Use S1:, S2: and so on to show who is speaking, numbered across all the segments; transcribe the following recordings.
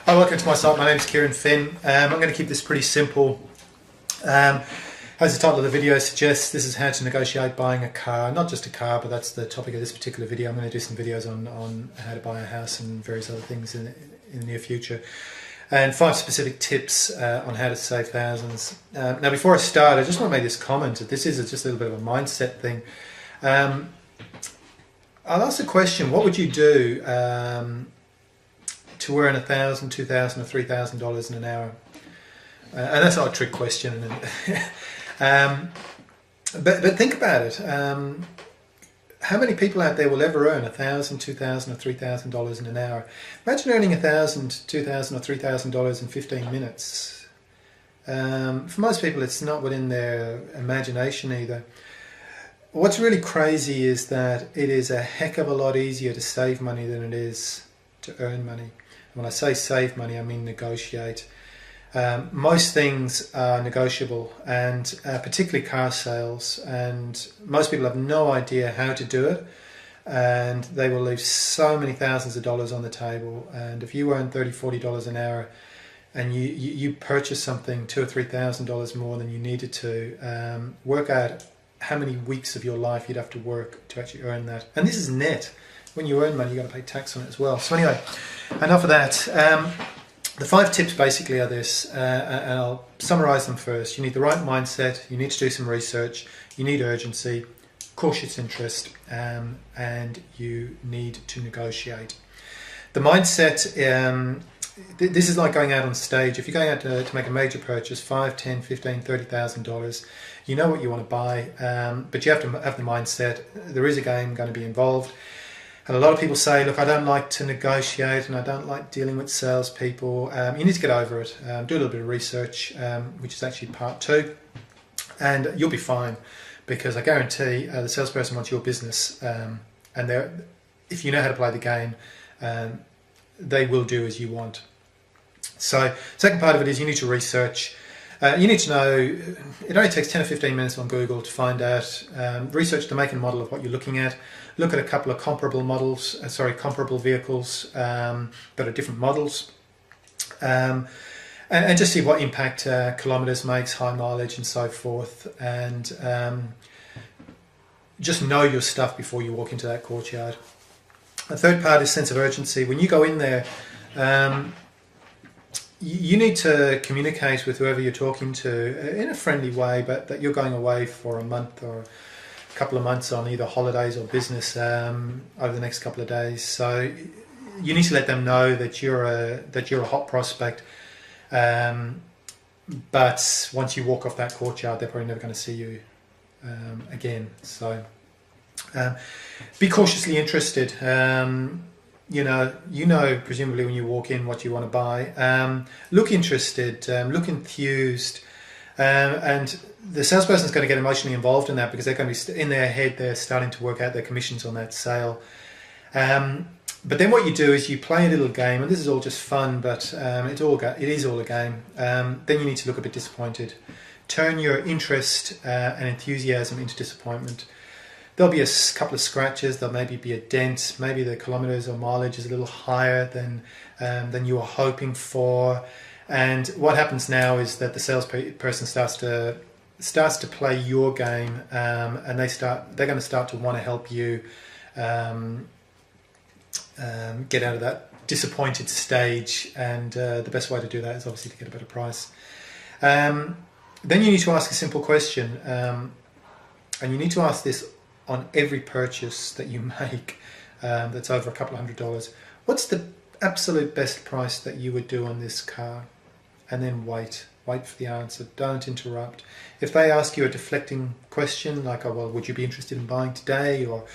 S1: Hi, welcome to my site. My name is Kieran Finn. I'm going to keep this pretty simple. As the title of the video suggests, this is how to negotiate buying a car. Not just a car, but that's the topic of this particular video. I'm going to do some videos on how to buy a house and various other things in the near future. And 5 specific tips on how to save thousands. Now, before I start, I just want to make this comment that this is just a little bit of a mindset thing. I'll ask the question, what would you do to earn $1,000, $2,000 or $3,000 in an hour? And that's not a trick question. But think about it. How many people out there will ever earn $1,000, $2,000 or $3,000 in an hour? Imagine earning $1,000, $2,000 or $3,000 in 15 minutes. For most people, it's not within their imagination either. What's really crazy is that it is a heck of a lot easier to save money than it is to earn money. When I say save money, I mean negotiate. Most things are negotiable, and particularly car sales, and most people have no idea how to do it, and they will leave so many thousands of dollars on the table. And if you earn $30, $40 an hour and you purchase something $2,000 or $3,000 more than you needed to, work out how many weeks of your life you'd have to work to actually earn that. And this is net. When you earn money, you've got to pay tax on it as well. So anyway, enough of that. The 5 tips basically are this, and I'll summarize them first. You need the right mindset, you need to do some research, you need urgency, cautious interest, and you need to negotiate. The mindset, this is like going out on stage. If you're going out to make a major purchase, $5,000, $10,000, $15,000, $30,000, you know what you want to buy, but you have to have the mindset. There is a game going to be involved. And a lot of people say, look, I don't like to negotiate and I don't like dealing with salespeople. You need to get over it. Do a little bit of research, which is actually part 2. And you'll be fine, because I guarantee the salesperson wants your business. And if you know how to play the game, they will do as you want. So second part of it is you need to research. You need to know, it only takes 10 or 15 minutes on Google to find out, research the make and model of what you're looking at. Look at a couple of comparable vehicles that are different models. And just see what impact kilometres makes, high mileage and so forth. And just know your stuff before you walk into that courtyard. The third part is sense of urgency. When you go in there, you need to communicate with whoever you're talking to in a friendly way, but that you're going away for a month or a couple of months on either holidays or business over the next couple of days. So you need to let them know that you're a hot prospect. But once you walk off that courtyard, they're probably never going to see you again. So be cautiously interested. You know, presumably when you walk in what you want to buy. Look interested, look enthused, and the salesperson is going to get emotionally involved in that, because they're going to be in their head, they're starting to work out their commissions on that sale. But then what you do is you play a little game, and this is all just fun, but it is all a game. Then you need to look a bit disappointed. Turn your interest and enthusiasm into disappointment. There'll be a couple of scratches, there'll maybe be a dent, maybe the kilometres or mileage is a little higher than you were hoping for. And what happens now is that the salesperson starts to play your game, and they're going to start to want to help you get out of that disappointed stage. And the best way to do that is obviously to get a better price. Then you need to ask a simple question, and you need to ask this on every purchase that you make that's over a couple of $100. What's the absolute best price that you would do on this car? And then wait for the answer. Don't interrupt. If they ask you a deflecting question like, oh, well, would you be interested in buying today, or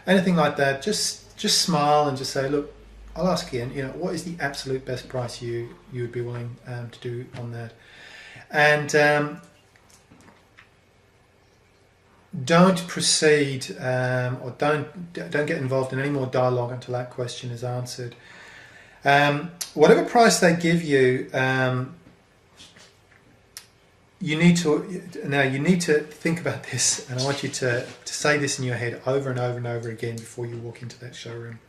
S1: anything like that, just smile and just say, look, I'll ask again, what is the absolute best price you would be willing to do on that? And don't proceed or don't get involved in any more dialogue until that question is answered. Whatever price they give you, you need to think about this, and I want you to say this in your head over and over and over again before you walk into that showroom.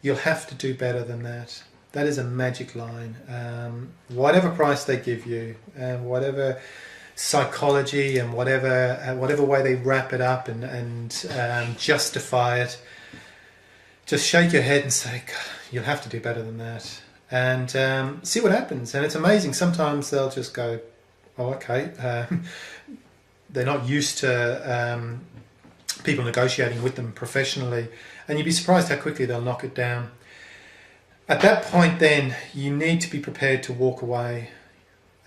S1: You'll have to do better than that. That is a magic line. Whatever price they give you, whatever psychology and whatever way they wrap it up and justify it, just shake your head and say, God, you'll have to do better than that, and see what happens. And it's amazing. Sometimes they'll just go, oh, okay. They're not used to people negotiating with them professionally, and you'd be surprised how quickly they'll knock it down. At that point, then, you need to be prepared to walk away.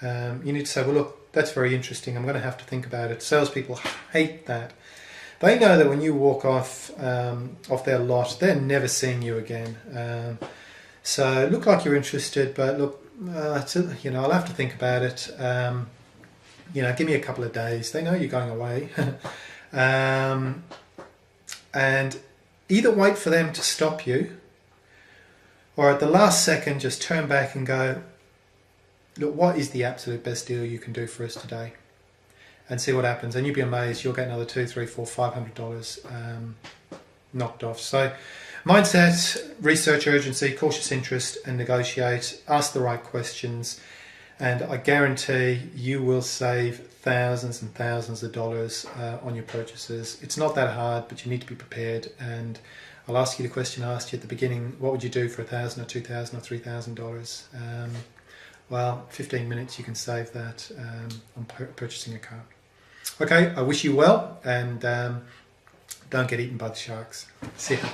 S1: You need to say, well, look, that's very interesting. I'm going to have to think about it. Salespeople hate that. They know that when you walk off their lot, they're never seeing you again. So look like you're interested, but look, I'll have to think about it. Give me a couple of days. They know you're going away. And either wait for them to stop you, or at the last second, just turn back and go, look, what is the absolute best deal you can do for us today? And see what happens. And you'll be amazed. You'll get another $200, $300, $400, $500 knocked off. So mindset, research urgency, cautious interest, and negotiate. Ask the right questions. And I guarantee you will save thousands and thousands of dollars on your purchases. It's not that hard, but you need to be prepared. And I'll ask you the question I asked you at the beginning: what would you do for $1,000 or $2,000 or $3,000? Well, 15 minutes you can save that on purchasing a car. Okay, I wish you well, and don't get eaten by the sharks. See ya.